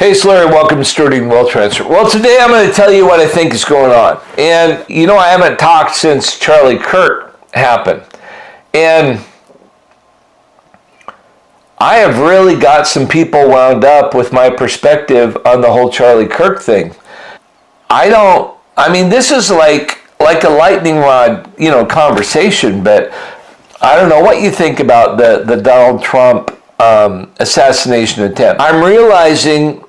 Hey, it's Larry. Welcome to Stewarding Wealth Transfer. Well, today I'm going to tell you what I think is going on. And, I haven't talked since Charlie Kirk happened. And I have really got some people wound up with my perspective on the whole Charlie Kirk thing. This is like a lightning rod, conversation, but I don't know what you think about the Donald Trump assassination attempt. I'm realizing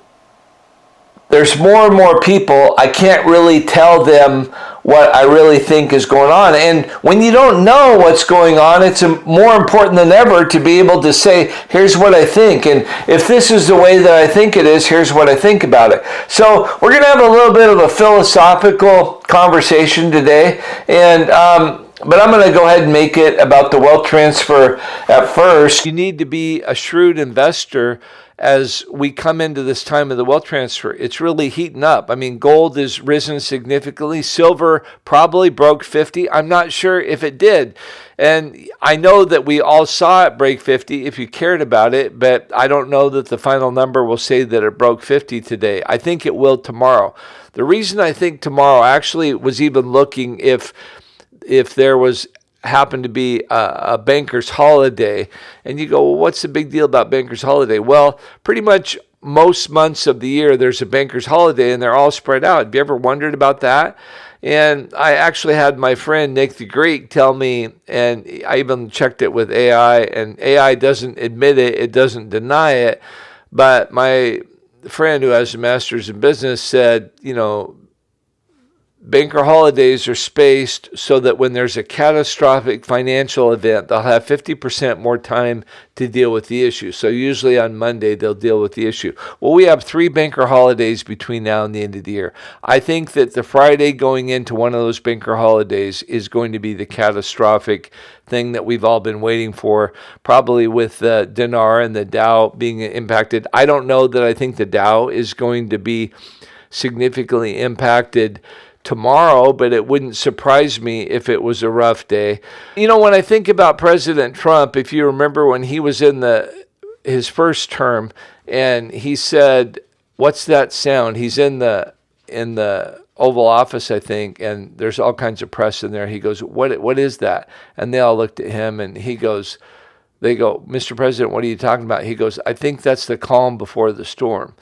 there's more and more people, I can't really tell them what I really think is going on. And when you don't know what's going on, it's more important than ever to be able to say, here's what I think. And if this is the way that I think it is, here's what I think about it. So we're going to have a little bit of a philosophical conversation today. But I'm going to go ahead and make it about the wealth transfer at first. You need to be a shrewd investor as we come into this time of the wealth transfer. It's really heating up. Gold has risen significantly. Silver probably broke 50. I'm not sure if it did. And I know that we all saw it break 50 if you cared about it, but I don't know that the final number will say that it broke 50 today. I think it will tomorrow. The reason I think tomorrow, I actually was even looking if there happened to be a banker's holiday, and you go, well, what's the big deal about banker's holiday? Well, pretty much most months of the year there's a banker's holiday, and they're all spread out. Have you ever wondered about that? And I actually had my friend Nick the Greek tell me, and I even checked it with AI, and AI doesn't admit it, it doesn't deny it, but my friend who has a master's in business said, banker holidays are spaced so that when there's a catastrophic financial event, they'll have 50% more time to deal with the issue. So usually on Monday, they'll deal with the issue. Well, we have 3 banker holidays between now and the end of the year. I think that the Friday going into one of those banker holidays is going to be the catastrophic thing that we've all been waiting for, probably with the dinar and the Dow being impacted. I don't know that I think the Dow is going to be significantly impacted tomorrow, but it wouldn't surprise me if it was a rough day. When I think about President Trump, if you remember when he was in his first term, and he said, "What's that sound?" He's in the Oval Office, I think, and there's all kinds of press in there. He goes, "What is that?" And they all looked at him, and they go, "Mr. President, what are you talking about?" He goes, "I think that's the calm before the storm."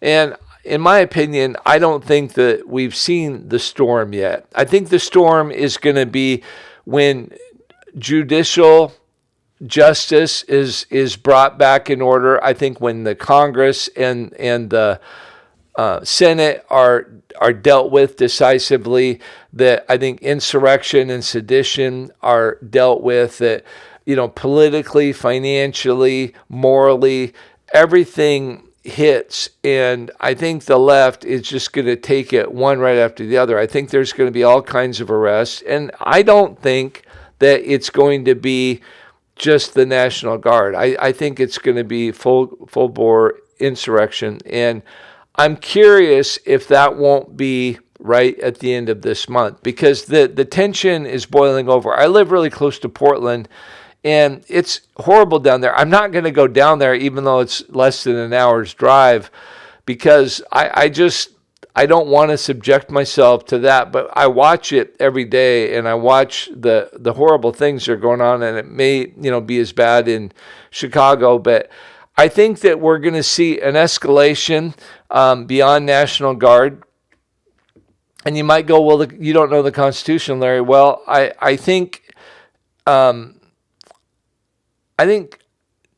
And in my opinion, I don't think that we've seen the storm yet. I think the storm is going to be when judicial justice is brought back in order. I think when the Congress and the Senate are dealt with decisively, that I think insurrection and sedition are dealt with, that politically, financially, morally, everything hits, and I think the left is just going to take it one right after the other. I think there's going to be all kinds of arrests, and I don't think that it's going to be just the National Guard. I think it's going to be full-bore insurrection, and I'm curious if that won't be right at the end of this month, because the tension is boiling over. I live really close to Portland, and it's horrible down there. I'm not going to go down there, even though it's less than an hour's drive, because I don't want to subject myself to that. But I watch it every day, and I watch the horrible things that are going on, and it may be as bad in Chicago. But I think that we're going to see an escalation beyond National Guard. And you might go, well, you don't know the Constitution, Larry. Well, I think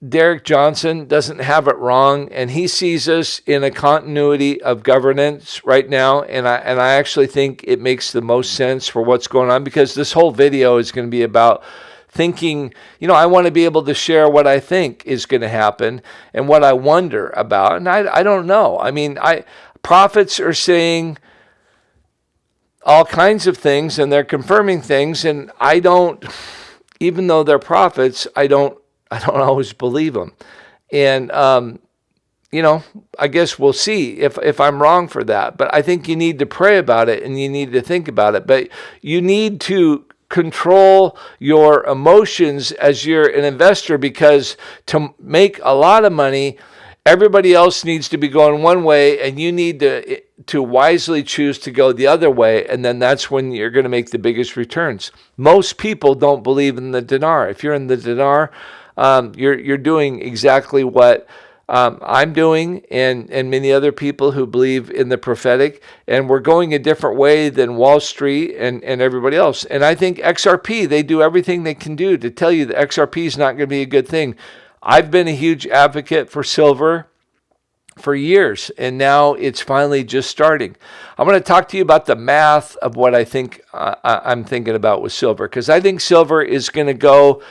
Derek Johnson doesn't have it wrong, and he sees us in a continuity of governance right now, and I actually think it makes the most sense for what's going on, because this whole video is going to be about thinking, I want to be able to share what I think is going to happen and what I wonder about, and I don't know. Prophets are saying all kinds of things, and they're confirming things, and even though they're prophets, I don't always believe them. And, I guess we'll see if I'm wrong for that. But I think you need to pray about it, and you need to think about it. But you need to control your emotions as you're an investor, because to make a lot of money Everybody else needs to be going one way, and you need to wisely choose to go the other way, and then that's when you're going to make the biggest returns. Most people don't believe in the dinar. If you're in the dinar, you're doing exactly what I'm doing, and many other people who believe in the prophetic, and we're going a different way than Wall Street and everybody else. And I think XRP, they do everything they can do to tell you that XRP is not going to be a good thing. I've been a huge advocate for silver for years, and now it's finally just starting. I'm going to talk to you about the math of what I think I'm thinking about with silver, because I think silver is going to go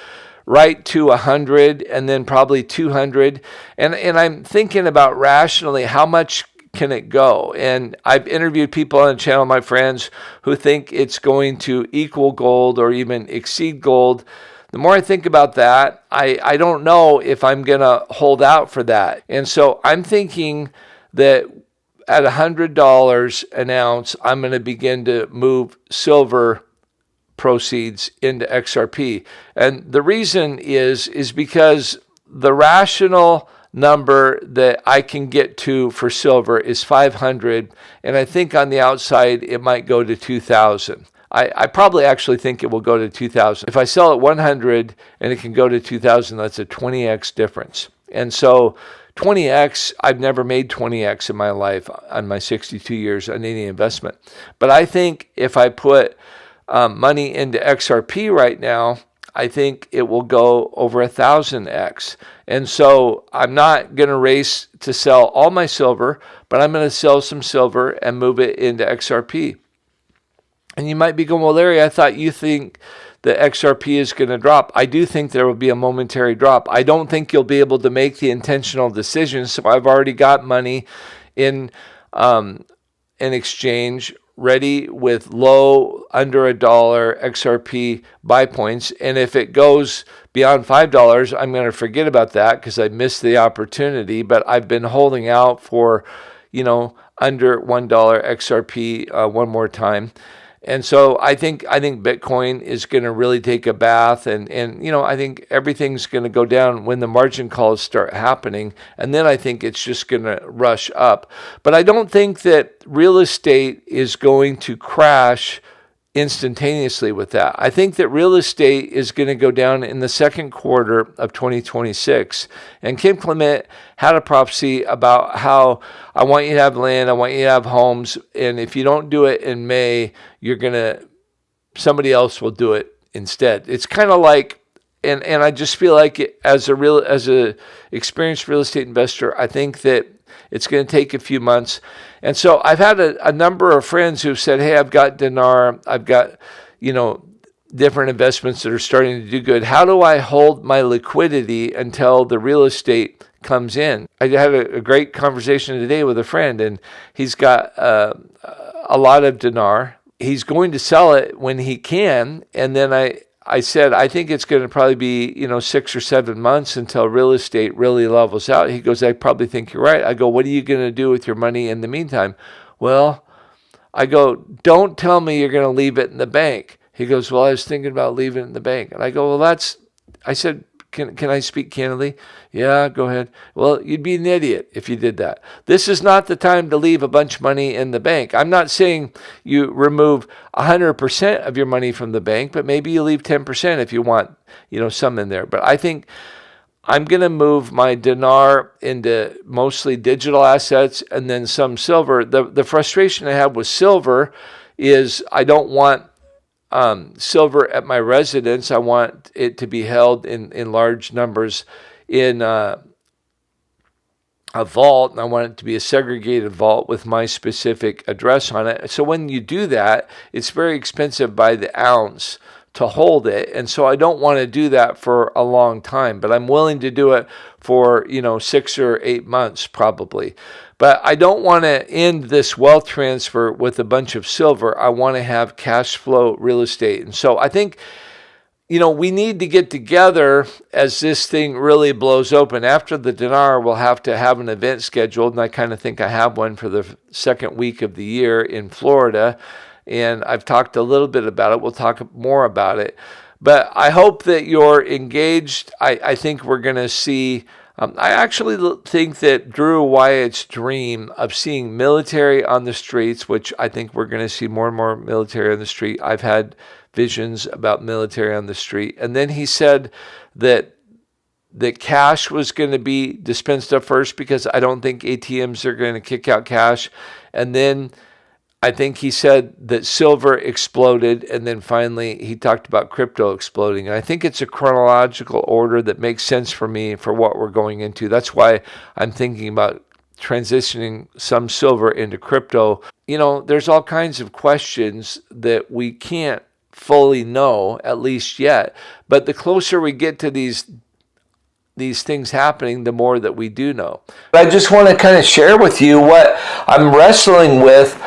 right to 100 and then probably 200. And I'm thinking about rationally, how much can it go? And I've interviewed people on the channel, my friends, who think it's going to equal gold or even exceed gold. The more I think about that, I don't know if I'm going to hold out for that. And so I'm thinking that at $100 an ounce, I'm going to begin to move silver proceeds into XRP. And the reason is because the rational number that I can get to for silver is 500, and I think on the outside it might go to 2,000. I probably actually think it will go to 2,000. If I sell at 100 and it can go to 2,000, that's a 20x difference. And so 20x, I've never made 20x in my life on my 62 years on any investment. But I think if I put money into XRP right now, I think it will go over 1,000x. And so I'm not going to race to sell all my silver, but I'm going to sell some silver and move it into XRP. And you might be going, well, Larry, I thought you think the XRP is going to drop. I do think there will be a momentary drop. I don't think you'll be able to make the intentional decisions. So I've already got money in an exchange ready with low, under $1 XRP buy points. And if it goes beyond $5, I'm going to forget about that because I missed the opportunity. But I've been holding out for, under $1 XRP one more time. And so I think Bitcoin is going to really take a bath, and I think everything's going to go down when the margin calls start happening, and then I think it's just going to rush up. But I don't think that real estate is going to crash instantaneously with that. I think that real estate is going to go down in the second quarter of 2026. And Kim Clement had a prophecy about how I want you to have land, I want you to have homes, and if you don't do it in May, somebody else will do it instead. It's kind of like, and I just feel like as a experienced real estate investor, I think that it's going to take a few months. And so I've had a number of friends who've said, hey, I've got dinar, I've got, different investments that are starting to do good. How do I hold my liquidity until the real estate comes in? I had a great conversation today with a friend, and he's got a lot of dinar. He's going to sell it when he can. And then I said, I think it's going to probably be, 6 or 7 months until real estate really levels out. He goes, I probably think you're right. I go, what are you going to do with your money in the meantime? Well, I go, don't tell me you're going to leave it in the bank. He goes, well, I was thinking about leaving it in the bank. And I go, well, I said, can I speak candidly? Yeah, go ahead. Well, you'd be an idiot if you did that. This is not the time to leave a bunch of money in the bank. I'm not saying you remove 100% of your money from the bank, but maybe you leave 10% if you want, some in there. But I think I'm going to move my dinar into mostly digital assets and then some silver. The frustration I have with silver is I don't want silver at my residence. I want it to be held in large numbers in a vault, and I want it to be a segregated vault with my specific address on it. So when you do that, it's very expensive by the ounce to hold it, and so I don't want to do that for a long time, but I'm willing to do it for 6 or 8 months probably. But I don't want to end this wealth transfer with a bunch of silver. I want to have cash flow real estate. And so I think, we need to get together as this thing really blows open. After the dinar, we'll have to have an event scheduled. And I kind of think I have one for the second week of the year in Florida. And I've talked a little bit about it. We'll talk more about it. But I hope that you're engaged. I think we're going to see I actually think that Drew Wyatt's dream of seeing military on the streets, which I think we're going to see more and more military on the street. I've had visions about military on the street. And then he said that cash was going to be dispensed of first, because I don't think ATMs are going to kick out cash. And then I think he said that silver exploded, and then finally he talked about crypto exploding. And I think it's a chronological order that makes sense for me for what we're going into. That's why I'm thinking about transitioning some silver into crypto. There's all kinds of questions that we can't fully know, at least yet. But the closer we get to these things happening, the more that we do know. I just want to kind of share with you what I'm wrestling with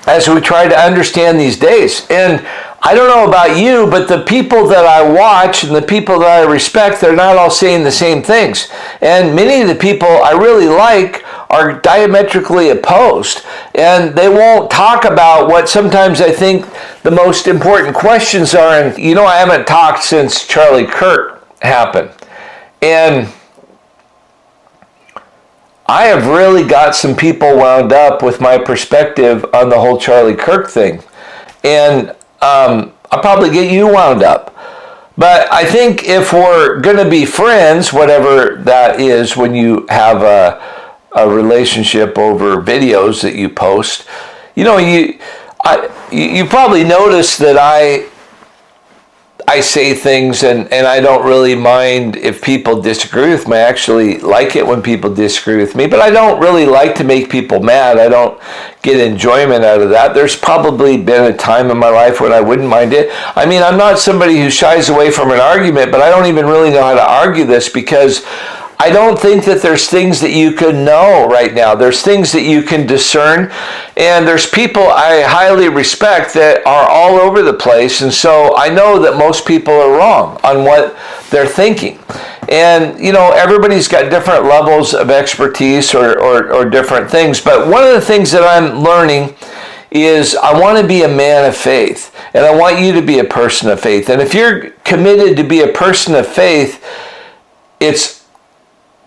as we try to understand these days. And I don't know about you, but the people that I watch and the people that I respect, they're not all saying the same things. And many of the people I really like are diametrically opposed. And they won't talk about what sometimes I think the most important questions are. And I haven't talked since Charlie Kirk happened. And I have really got some people wound up with my perspective on the whole Charlie Kirk thing. And I'll probably get you wound up. But I think if we're going to be friends, whatever that is when you have a relationship over videos that you post, you probably noticed that I say things and I don't really mind if people disagree with me. I actually like it when people disagree with me, but I don't really like to make people mad. I don't get enjoyment out of that. There's probably been a time in my life when I wouldn't mind it. I mean, I'm not somebody who shies away from an argument, but I don't even really know how to argue this, because I don't think that there's things that you can know right now. There's things that you can discern, and there's people I highly respect that are all over the place, and so I know that most people are wrong on what they're thinking. And, everybody's got different levels of expertise or different things, but one of the things that I'm learning is I want to be a man of faith, and I want you to be a person of faith. And if you're committed to be a person of faith, it's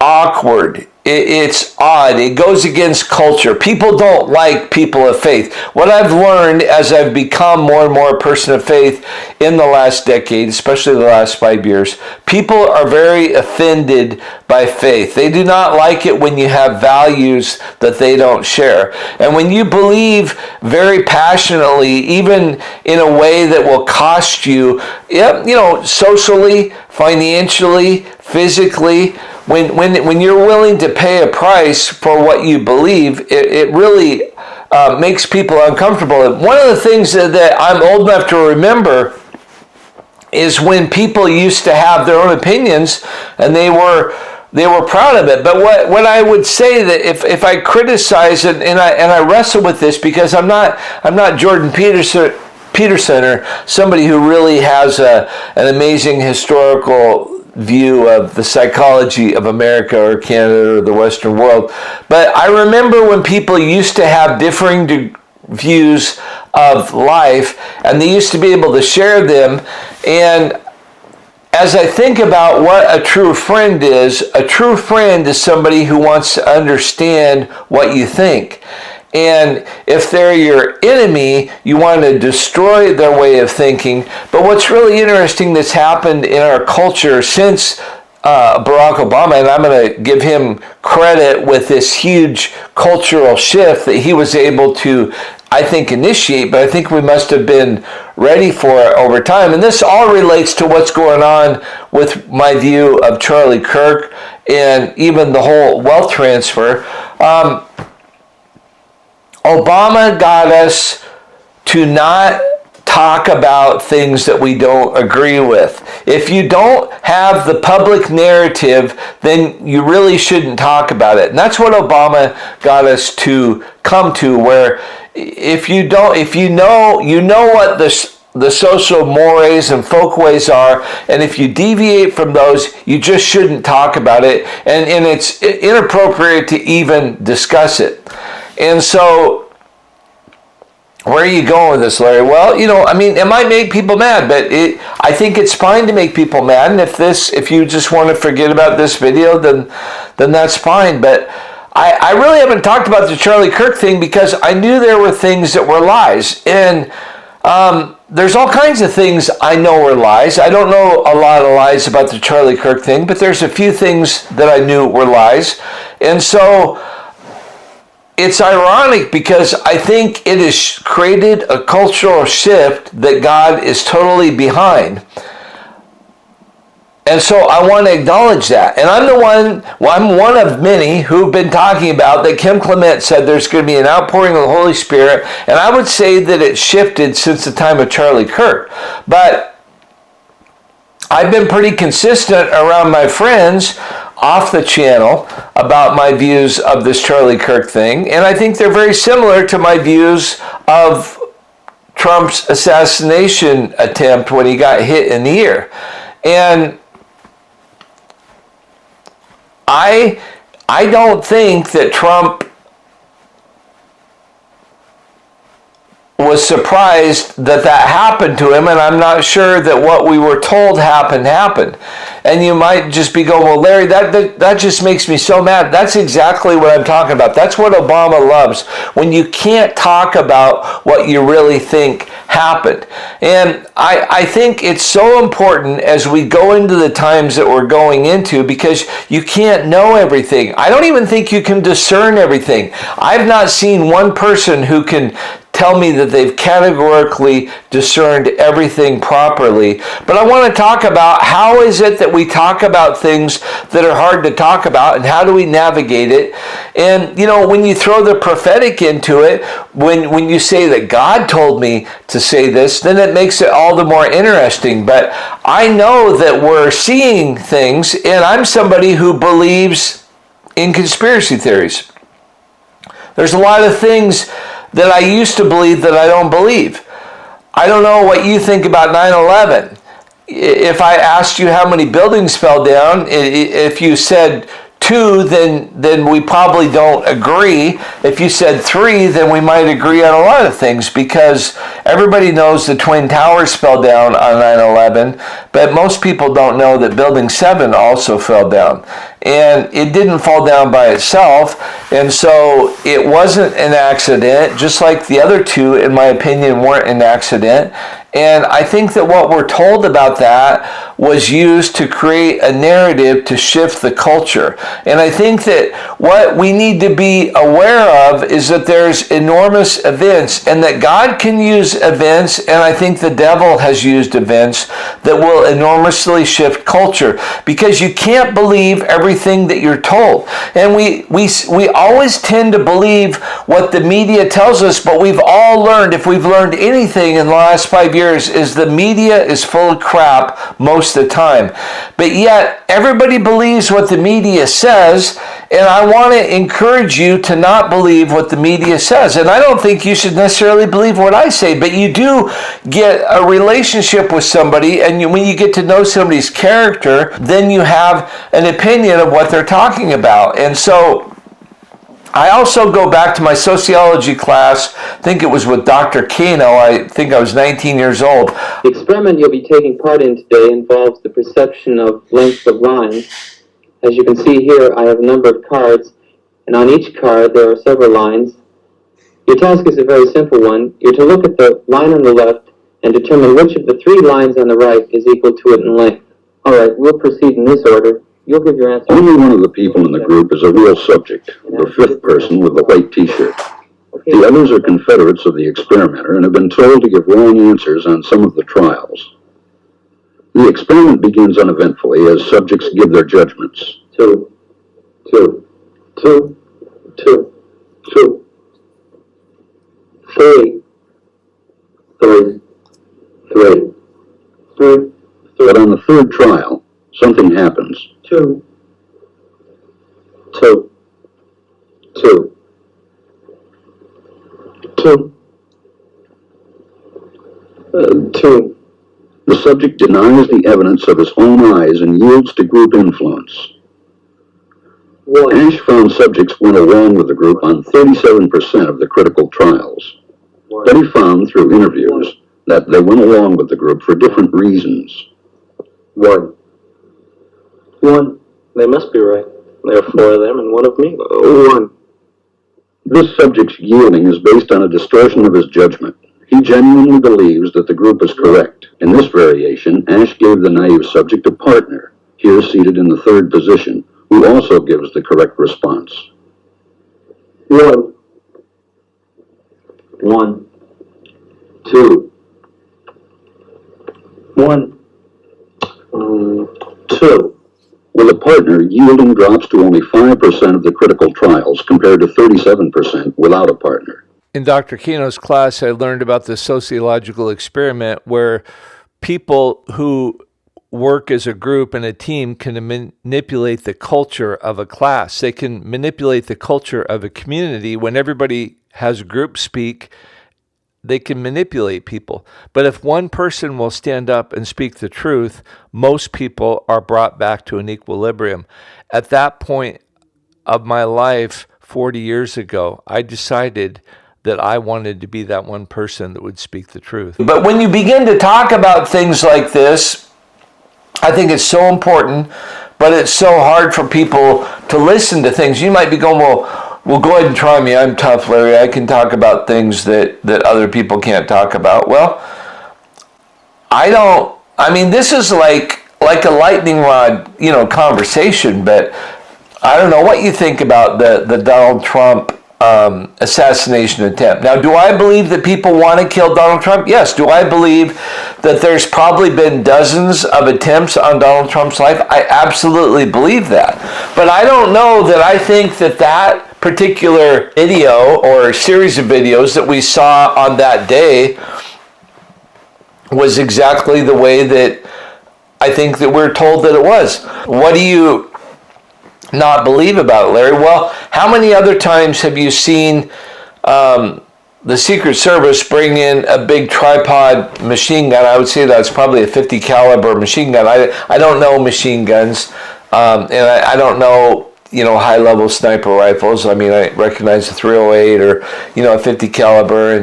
awkward. It's odd. It goes against culture. People don't like people of faith. What I've learned as I've become more and more a person of faith in the last decade, especially the last 5 years, people are very offended by faith. They do not like it when you have values that they don't share. And when you believe very passionately, even in a way that will cost you, socially, financially, physically, when you're willing to pay a price for what you believe, it really makes people uncomfortable. And one of the things that I'm old enough to remember is when people used to have their own opinions and they were proud of it. But what I would say, that if I criticize it, and I wrestle with this, because I'm not Jordan Peterson or somebody who really has an amazing historical view of the psychology of America or Canada or the Western world. But I remember when people used to have differing views of life, and they used to be able to share them. And as I think about what a true friend is somebody who wants to understand what you think. And if they're your enemy, you want to destroy their way of thinking. But what's really interesting that's happened in our culture since Barack Obama, and I'm going to give him credit with this huge cultural shift that he was able to, I think, initiate, but I think we must have been ready for it over time. And this all relates to what's going on with my view of Charlie Kirk and even the whole wealth transfer. Obama got us to not talk about things that we don't agree with. If you don't have the public narrative, then you really shouldn't talk about it. And that's what Obama got us to come to, where if you know what the social mores and folkways are, and if you deviate from those, you just shouldn't talk about it, and it's inappropriate to even discuss it. And so Where are you going with this, Larry? Well, I mean, it might make people mad, but I think it's fine to make people mad. And if you just want to forget about this video, then that's fine. But I really haven't talked about the Charlie Kirk thing because I knew there were things that were lies. And there's all kinds of things I know were lies. I don't know a lot of lies about the Charlie Kirk thing, but there's a few things that I knew were lies. And so it's ironic because I think it has created a cultural shift that God is totally behind. And so I want to acknowledge that. And I'm one of many who've been talking about that Kim Clement said there's going to be an outpouring of the Holy Spirit. And I would say that it shifted since the time of Charlie Kirk. But I've been pretty consistent around my friends off the channel about my views of this Charlie Kirk thing. And I think they're very similar to my views of Trump's assassination attempt when he got hit in the ear. And I don't think that Trump was surprised that happened to him, and I'm not sure that what we were told happened. And you might just be going, well, Larry, that just makes me so mad. That's exactly what I'm talking about. That's what Obama loves, when you can't talk about what you really think happened. And I think it's so important as we go into the times that we're going into, because you can't know everything. I don't even think you can discern everything. I've not seen one person who can tell me that they've categorically discerned everything properly. But I want to talk about how is it that we talk about things that are hard to talk about, and how do we navigate it. And when you throw the prophetic into it, when you say that God told me to say this, then it makes it all the more interesting. But I know that we're seeing things, and I'm somebody who believes in conspiracy theories. There's a lot of things that I used to believe that I don't believe. I don't know what you think about 9/11. If I asked you how many buildings fell down, if you said 2, then we probably don't agree. If you said 3, then we might agree on a lot of things, because everybody knows the Twin Towers fell down on 9/11, but most people don't know that Building 7 also fell down. And it didn't fall down by itself, and so it wasn't an accident, just like the other 2, in my opinion, weren't an accident. And I think that what we're told about that was used to create a narrative to shift the culture. And I think that what we need to be aware of is that there's enormous events, and that God can use events, and I think the devil has used events that will enormously shift culture, because you can't believe everything that you're told. And we always tend to believe what the media tells us, but we've all learned, if we've learned anything in the last 5 years, is the media is full of crap most of the time. But yet, everybody believes what the media says, and I want to encourage you to not believe what the media says. And I don't think you should necessarily believe what I say, but you do get a relationship with somebody, and when you get to know somebody's character, then you have an opinion of what they're talking about. And so I also go back to my sociology class. I think it was with Dr. Kano. I think I was 19 years old. The experiment you'll be taking part in today involves the perception of length of lines. As you can see here, I have a number of cards, and on each card there are several lines. Your task is a very simple one. You're to look at the line on the left and determine which of the 3 lines on the right is equal to it in length. All right, we'll proceed in this order. You'll give your answer. Only one of the people in the group is a real subject, the 5th person with the white t-shirt. The others are confederates of the experimenter and have been told to give wrong answers on some of the trials. The experiment begins uneventfully as subjects give their judgments. 2, 2, 2, 2, 2, 3, 3, 3, 3. But on the 3rd trial, something happens. 2, 2, 2, 2, 2. The subject denies the evidence of his own eyes and yields to group influence. 1. Ash found subjects went along with the group on 37% of the critical trials. But he found through interviews that they went along with the group for different reasons. One. They must be right. There are 4 of them and 1 of me. One. This subject's yielding is based on a distortion of his judgment. He genuinely believes that the group is correct. In this variation, Ash gave the naive subject a partner, here seated in the 3rd position, who also gives the correct response. 1. 2. 1. 2. With a partner, yielding drops to only 5% of the critical trials compared to 37% without a partner. In Dr. Kino's class, I learned about the sociological experiment where people who work as a group and a team can manipulate the culture of a class. They can manipulate the culture of a community. When everybody has group speak, they can manipulate people. But if one person will stand up and speak the truth, most people are brought back to an equilibrium. At that point of my life, 40 years ago, I decided that I wanted to be that one person that would speak the truth. But when you begin to talk about things like this, I think it's so important, but it's so hard for people to listen to things. You might be going, well, go ahead and try me. I'm tough, Larry. I can talk about things that other people can't talk about. Well, this is like a lightning rod, conversation, but I don't know what you think about the Donald Trump assassination attempt. Now, do I believe that people want to kill Donald Trump? Yes. Do I believe that there's probably been dozens of attempts on Donald Trump's life? I absolutely believe that. But I don't know that I think that particular video or series of videos that we saw on that day was exactly the way that I think that we're told that it was. What do you not believe about it, Larry? Well, how many other times have you seen the Secret Service bring in a big tripod machine gun? I would say that's probably a 50 caliber machine gun. I don't know machine guns, and I don't know high-level sniper rifles. I recognize a 308 or a 50 caliber,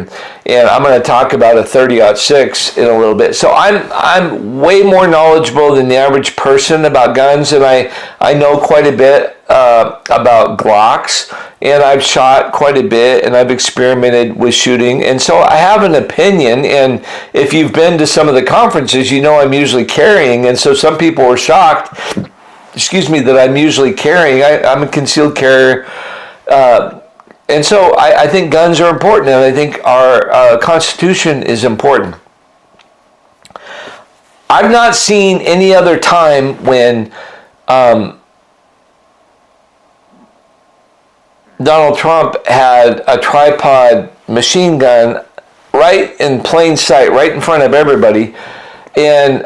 and I'm going to talk about a 30-06 in a little bit. So I'm way more knowledgeable than the average person about guns, and I know quite a bit about Glocks, and I've shot quite a bit, and I've experimented with shooting, and so I have an opinion. And if you've been to some of the conferences, I'm usually carrying, and so some people were shocked that I'm usually carrying. I'm a concealed carrier. And so I think guns are important, and I think our Constitution is important. I've not seen any other time when Donald Trump had a tripod machine gun right in plain sight, right in front of everybody. And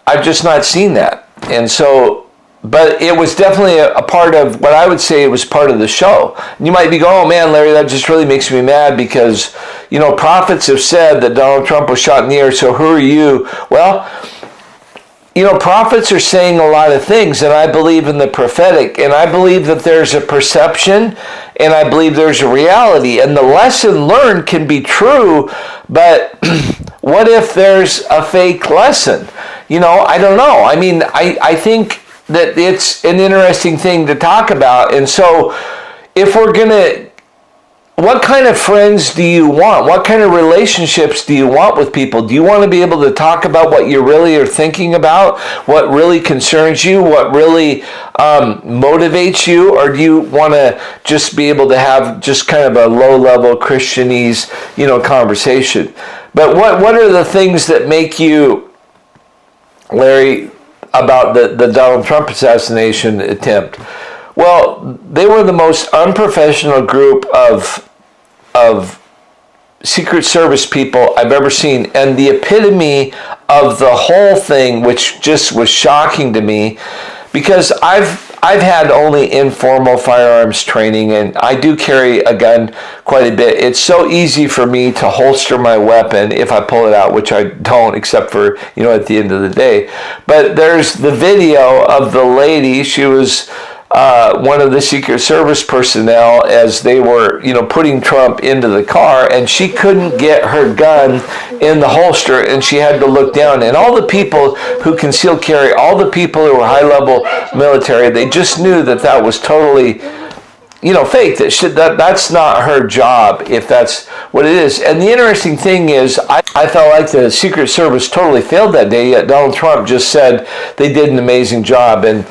I've just not seen that. And so, but it was definitely a part of what I would say it was part of the show. And you might be going, oh man, Larry, that just really makes me mad because, prophets have said that Donald Trump was shot in the air, so who are you? Well, prophets are saying a lot of things, and I believe in the prophetic, and I believe that there's a perception, and I believe there's a reality, and the lesson learned can be true, but what if there's a fake lesson? I don't know. I think that it's an interesting thing to talk about, and so if we're going to, what kind of friends do you want? What kind of relationships do you want with people? Do you want to be able to talk about what you really are thinking about, what really concerns you, what really motivates you, or do you want to just be able to have just kind of a low-level Christianese, conversation? But what are the things that make you, Larry, about the Donald Trump assassination attempt? Well, they were the most unprofessional group of Secret Service people I've ever seen, and the epitome of the whole thing, which just was shocking to me, because I've had only informal firearms training, and I do carry a gun quite a bit. It's so easy for me to holster my weapon if I pull it out, which I don't, except for at the end of the day. But there's the video of the lady. She was one of the Secret Service personnel as they were, putting Trump into the car, and she couldn't get her gun in the holster, and she had to look down. And all the people who concealed carry, all the people who were high-level military, they just knew that was totally, fake. That's not her job, if that's what it is. And the interesting thing is, I felt like the Secret Service totally failed that day, yet Donald Trump just said they did an amazing job. And,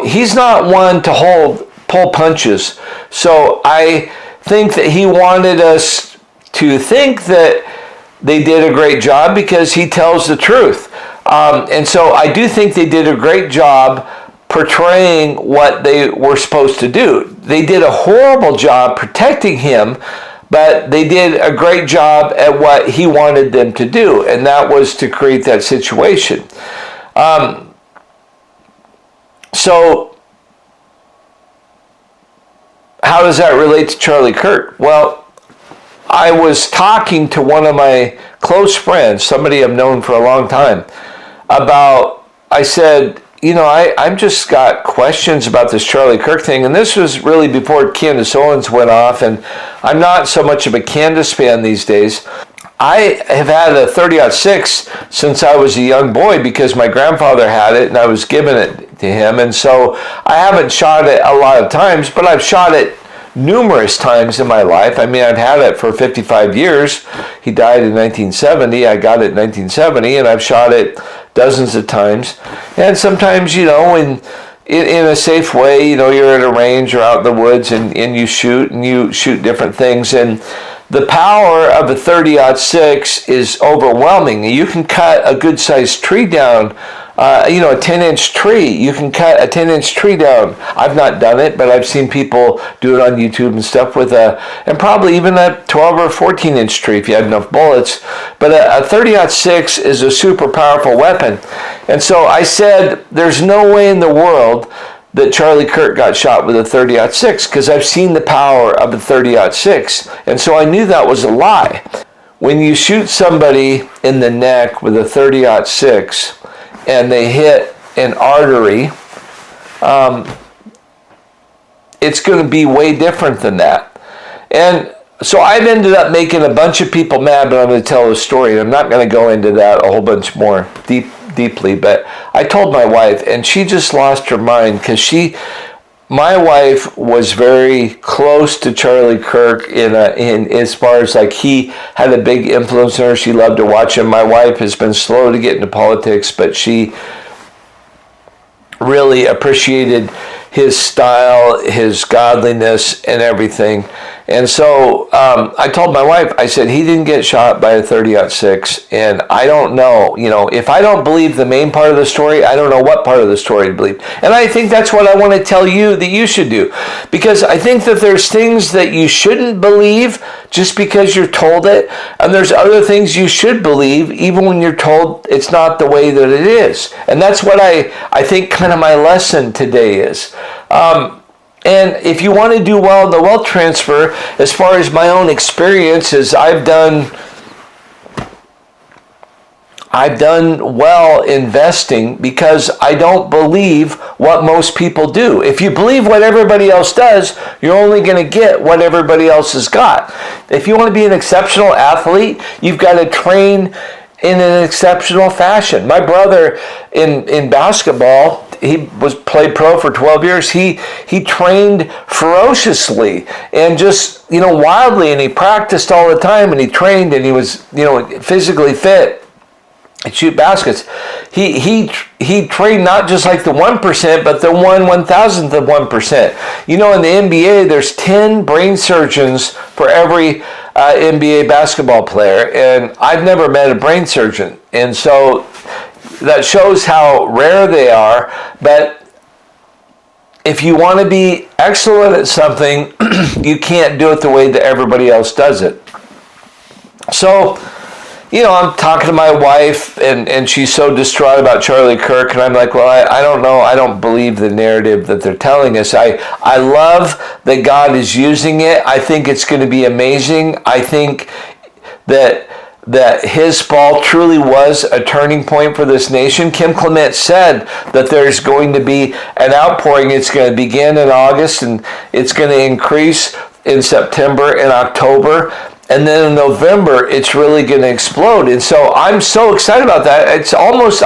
he's not one to pull punches. So I think that he wanted us to think that they did a great job because he tells the truth. And so I do think they did a great job portraying what they were supposed to do. They did a horrible job protecting him, but they did a great job at what he wanted them to do, and that was to create that situation. So how does that relate to Charlie Kirk? Well, I was talking to one of my close friends, somebody I've known for a long time, I said, I've just got questions about this Charlie Kirk thing. And this was really before Candace Owens went off. And I'm not so much of a Candace fan these days. I have had a 30-06 since I was a young boy because my grandfather had it and I was giving it to him. And so I haven't shot it a lot of times, but I've shot it numerous times in my life. I mean, I've had it for 55 years. He died in 1970. I got it in 1970, and I've shot it dozens of times. And sometimes, in a safe way, you're at a range or out in the woods and you shoot different things. And the power of a 30-06 is overwhelming. You can cut a good-sized tree down, a 10-inch tree. You can cut a 10-inch tree down. I've not done it, but I've seen people do it on YouTube and stuff and probably even a 12 or 14-inch tree if you had enough bullets. But a 30-06 is a super powerful weapon. And so I said, there's no way in the world that Charlie Kirk got shot with a 30-06 because I've seen the power of a 30-06. And so I knew that was a lie. When you shoot somebody in the neck with a 30-06 and they hit an artery, it's going to be way different than that. And so I've ended up making a bunch of people mad, but I'm going to tell a story. And I'm not going to go into that a whole bunch more deeply, but I told my wife, and she just lost her mind because my wife was very close to Charlie Kirk in as far as like he had a big influence on her. She loved to watch him. My wife has been slow to get into politics, but she really appreciated his style, his godliness, and everything. And so I told my wife, I said, he didn't get shot by a 30-06, and I don't know, if I don't believe the main part of the story, I don't know what part of the story to believe. And I think that's what I want to tell you that you should do, because I think that there's things that you shouldn't believe just because you're told it, and there's other things you should believe even when you're told it's not the way that it is. And that's what I think kind of my lesson today is. And if you want to do well in the wealth transfer, as far as my own experience is, I've done well investing because I don't believe what most people do. If you believe what everybody else does, you're only going to get what everybody else has got. If you want to be an exceptional athlete, you've got to train in an exceptional fashion. My brother in basketball, he played pro for 12 years. He trained ferociously and just, wildly, and he practiced all the time, and he trained, and he was, physically fit and shoot baskets. He trained not just like the 1%, but the 1/1000th of 1%. In the NBA, there's 10 brain surgeons for every NBA basketball player, and I've never met a brain surgeon. And so that shows how rare they are. But if you want to be excellent at something, you can't do it the way that everybody else does it. So, I'm talking to my wife, and she's so distraught about Charlie Kirk, and I'm like, well, I don't know. I don't believe the narrative that they're telling us. I love that God is using it. I think it's going to be amazing. I think that that his fall truly was a turning point for this nation. Kim Clement said that there's going to be an outpouring. It's going to begin in August and it's going to increase in September and October. And then in November, it's really going to explode. And so I'm so excited about that.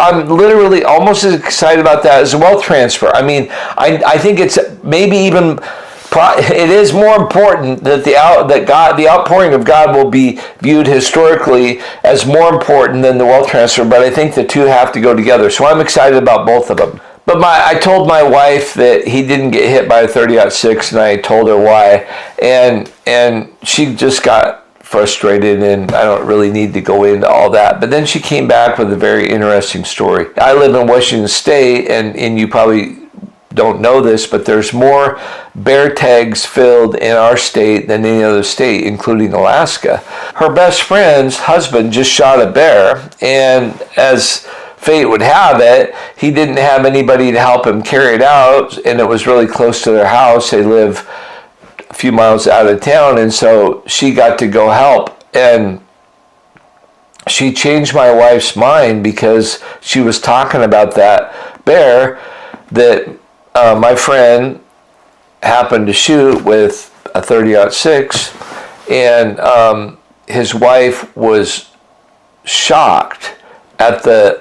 I'm literally almost as excited about that as wealth transfer. I mean, I think it's maybe even, it is more important that the outpouring of God will be viewed historically as more important than the wealth transfer. But I think the two have to go together. So I'm excited about both of them. But I told my wife that he didn't get hit by a 30-06, and I told her why. And she just got frustrated, and I don't really need to go into all that. But then she came back with a very interesting story. I live in Washington State, and you probably don't know this, but there's more bear tags filled in our state than any other state, including Alaska. Her best friend's husband just shot a bear, and as fate would have it, he didn't have anybody to help him carry it out, and it was really close to their house. They live a few miles out of town, and so she got to go help. And she changed my wife's mind because she was talking about that bear that my friend happened to shoot with a 30-06, and his wife was shocked at the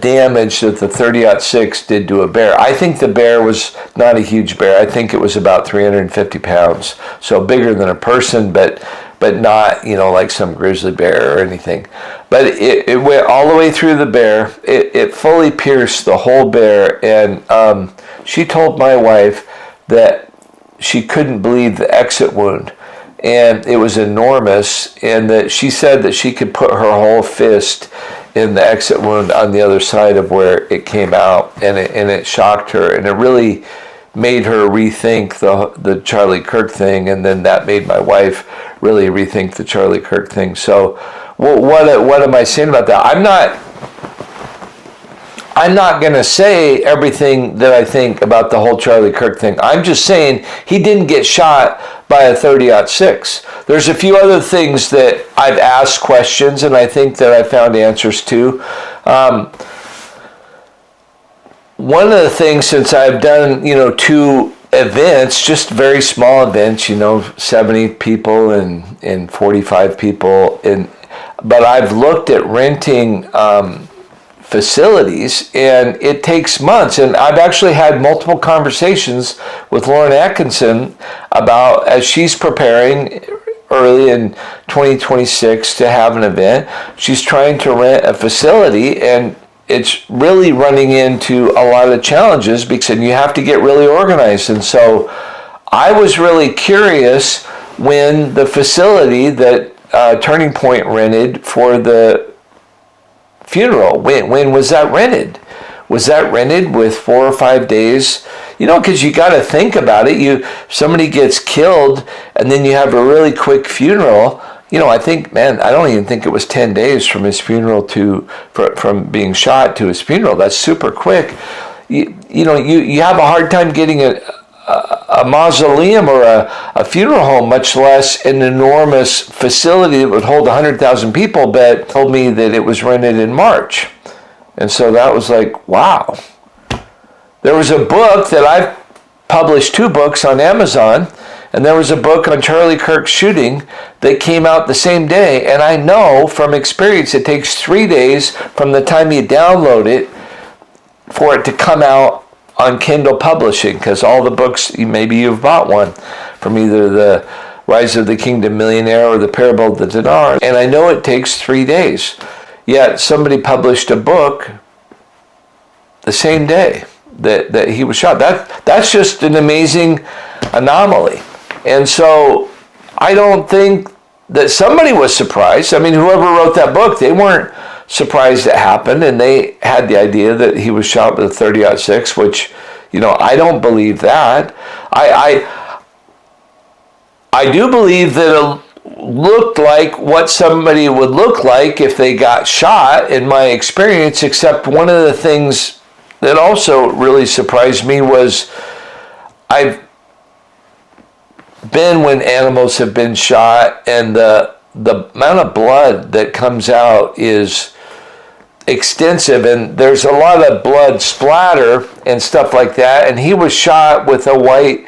damage that the 30-06 did to a bear. I think the bear was not a huge bear. I think it was about 350 pounds, so bigger than a person, but not, like some grizzly bear or anything. But it went all the way through the bear. It fully pierced the whole bear, and she told my wife that she couldn't believe the exit wound, and it was enormous, and that she said that she could put her whole fist in the exit wound on the other side of where it came out, and it shocked her, and it really made her rethink the Charlie Kirk thing, and then that made my wife really rethink the Charlie Kirk thing. So what am I saying about that? I'm not going to say everything that I think about the whole Charlie Kirk thing. I'm just saying he didn't get shot by a 30-06. There's a few other things that I've asked questions, and I think that I found answers to. One of the things, since I've done, 2 events, just very small events, 70 people and 45 people, but I've looked at renting facilities, and it takes months. And I've actually had multiple conversations with Lauren Atkinson about, as she's preparing early in 2026 to have an event, she's trying to rent a facility, and it's really running into a lot of challenges because you have to get really organized. And so I was really curious when the facility that Turning Point rented for the funeral, when was that rented? Was that rented with 4 or 5 days? Because you got to think about it. Somebody gets killed, and then you have a really quick funeral. I think, I don't even think it was 10 days from his funeral from being shot to his funeral. That's super quick. You have a hard time getting a mausoleum or a funeral home, much less an enormous facility that would hold 100,000 people, but told me that it was rented in March. And so that was like, wow. There was a book that I've published, 2 books on Amazon, and there was a book on Charlie Kirk's shooting that came out the same day. And I know from experience it takes 3 days from the time you download it for it to come out on Kindle publishing, because all the books, maybe you've bought one from either the Rise of the Kingdom Millionaire or the Parable of the Dinar, and I know it takes 3 days. Yet somebody published a book the same day that he was shot. That's just an amazing anomaly. And so I don't think that somebody was surprised. I mean, whoever wrote that book, they weren't surprised it happened, and they had the idea that he was shot with a 30-06, which, I don't believe that. I do believe that it looked like what somebody would look like if they got shot, in my experience, except one of the things that also really surprised me was I've been when animals have been shot, and the the amount of blood that comes out is extensive, and there's a lot of blood splatter and stuff like that. And he was shot with a white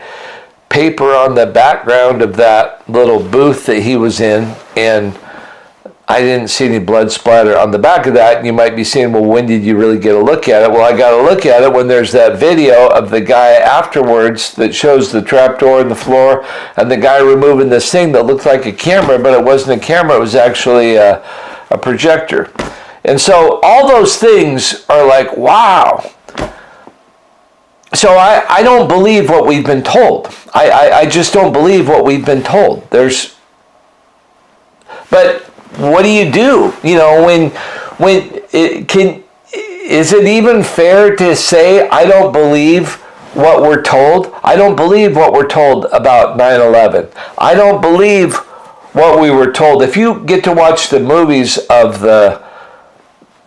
paper on the background of that little booth that he was in, and I didn't see any blood splatter on the back of that. And you might be saying, well, when did you really get a look at it? Well, I got a look at it when there's that video of the guy afterwards that shows the trapdoor in the floor and the guy removing this thing that looked like a camera, but it wasn't a camera, it was actually a projector. And so all those things are like, wow. So I don't believe what we've been told. I just don't believe what we've been told. But what do? You know, is it even fair to say I don't believe what we're told? I don't believe what we're told about 9/11. I don't believe what we were told. If you get to watch the movies of the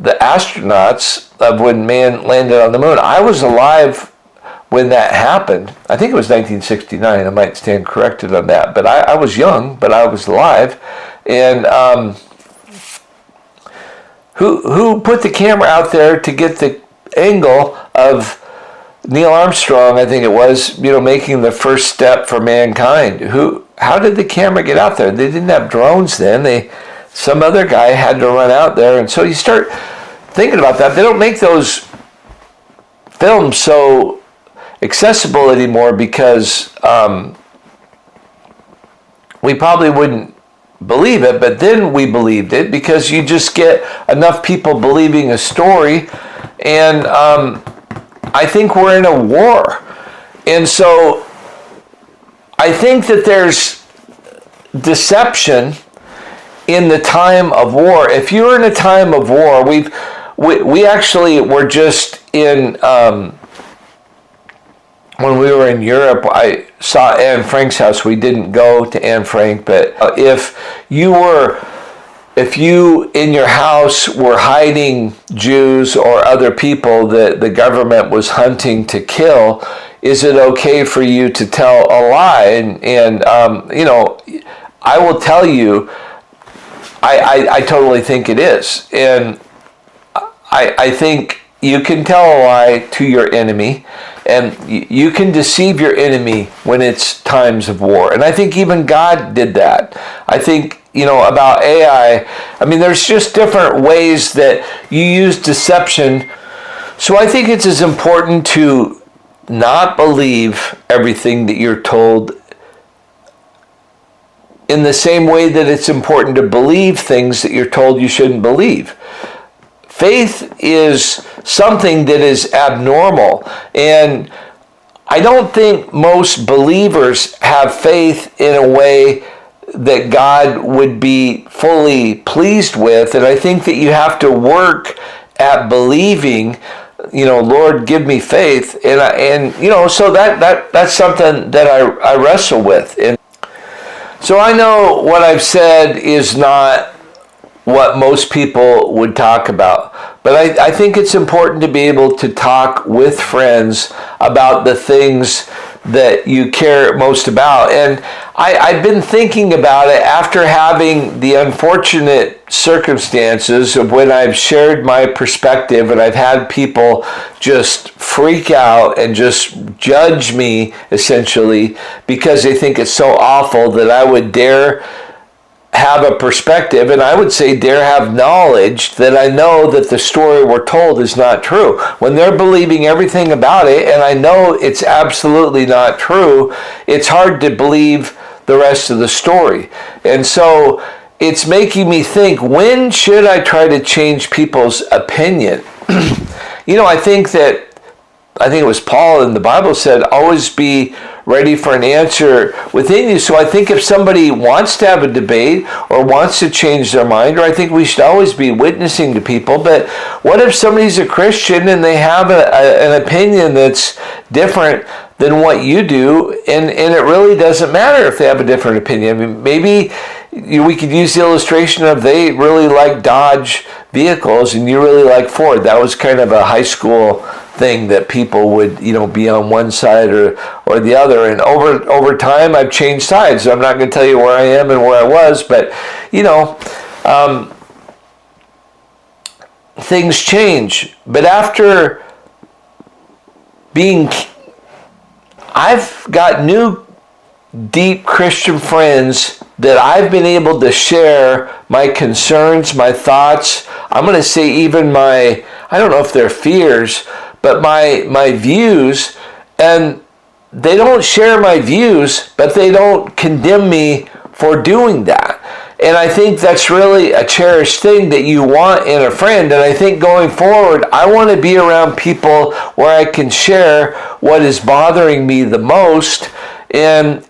astronauts of when man landed on the moon, I was alive when that happened. I think it was 1969. I might stand corrected on that, but I was young, but I was alive. And who put the camera out there to get the angle of Neil Armstrong, I think it was, you know, making the first step for mankind? How did the camera get out there? They didn't have drones then. Some other guy had to run out there. And so you start thinking about that. They don't make those films so accessible anymore because we probably wouldn't believe it, but then we believed it because you just get enough people believing a story. And I think we're in a war. And so I think that there's deception in the time of war. If you're in a time of war, we actually were just in, when we were in Europe, I saw Anne Frank's house. We didn't go to Anne Frank, but if you in your house were hiding Jews or other people that the government was hunting to kill, is it okay for you to tell a lie? And you know, I will tell you, I totally think it is. And I think you can tell a lie to your enemy, and you can deceive your enemy when it's times of war. And I think even God did that. I think, you know, about AI, I mean, there's just different ways that you use deception. So I think it's as important to not believe everything that you're told in the same way that it's important to believe things that you're told you shouldn't believe. Faith is something that is abnormal, and I don't think most believers have faith in a way that God would be fully pleased with. And I think that you have to work at believing, you know, Lord, give me faith. And you know, so that's something that I wrestle with. And so I know what I've said is not what most people would talk about. But I think it's important to be able to talk with friends about the things that you care most about. And I've been thinking about it after having the unfortunate circumstances of when I've shared my perspective and I've had people just freak out and just judge me, essentially, because they think it's so awful that I would dare have a perspective, and I would say dare have knowledge that I know that the story we're told is not true. When they're believing everything about it, and I know it's absolutely not true, it's hard to believe the rest of the story. And so it's making me think, when should I try to change people's opinion? You know, I think it was Paul in the Bible said, always be ready for an answer within you. So I think if somebody wants to have a debate or wants to change their mind, or I think we should always be witnessing to people, but what if somebody's a Christian and they have an opinion that's different than what you do, and it really doesn't matter if they have a different opinion. I mean, maybe we could use the illustration of they really like Dodge vehicles and you really like Ford. That was kind of a high school thing that people would, be on one side or the other. And over time, I've changed sides. I'm not going to tell you where I am and where I was, but, things change. But after I've got new deep Christian friends that I've been able to share my concerns, my thoughts, I'm going to say even I don't know if they're fears, but my views, and they don't share my views, but they don't condemn me for doing that. And I think that's really a cherished thing that you want in a friend. And I think going forward, I want to be around people where I can share what is bothering me the most. And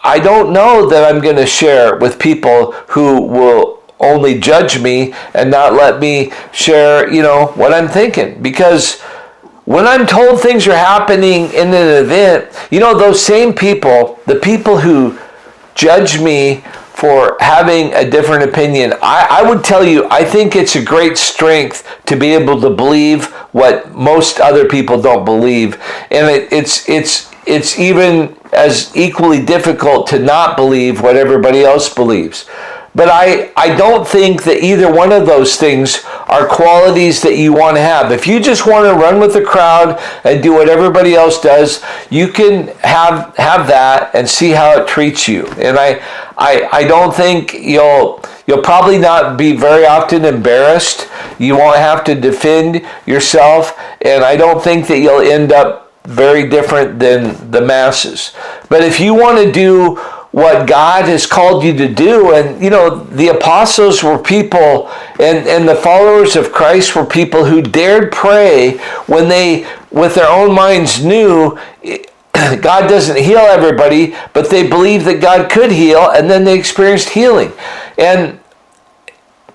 I don't know that I'm going to share with people who will only judge me and not let me share, what I'm thinking. Because when I'm told things are happening in an event, those same people, the people who judge me for having a different opinion, I would tell you, I think it's a great strength to be able to believe what most other people don't believe. And it's even as equally difficult to not believe what everybody else believes. But I don't think that either one of those things are qualities that you want to have. If you just want to run with the crowd and do what everybody else does, you can have that and see how it treats you. And I don't think you'll probably not be very often embarrassed. You won't have to defend yourself, and I don't think that you'll end up very different than the masses. But if you want to do what God has called you to do, and the apostles were people, and the followers of Christ were people who dared pray when they, with their own minds, knew God doesn't heal everybody, but they believed that God could heal, and then they experienced healing. And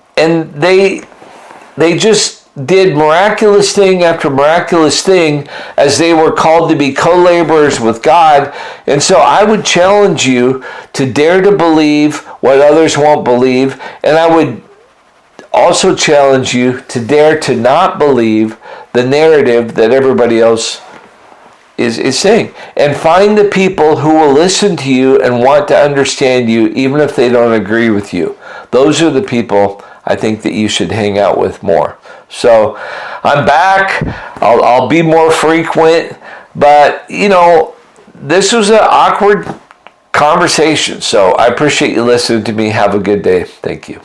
they just did miraculous thing after miraculous thing as they were called to be co-laborers with God. And so I would challenge you to dare to believe what others won't believe. And I would also challenge you to dare to not believe the narrative that everybody else is saying. And find the people who will listen to you and want to understand you, even if they don't agree with you. Those are the people I think that you should hang out with more. So I'm back. I'll be more frequent, but this was an awkward conversation. So I appreciate you listening to me. Have a good day. Thank you.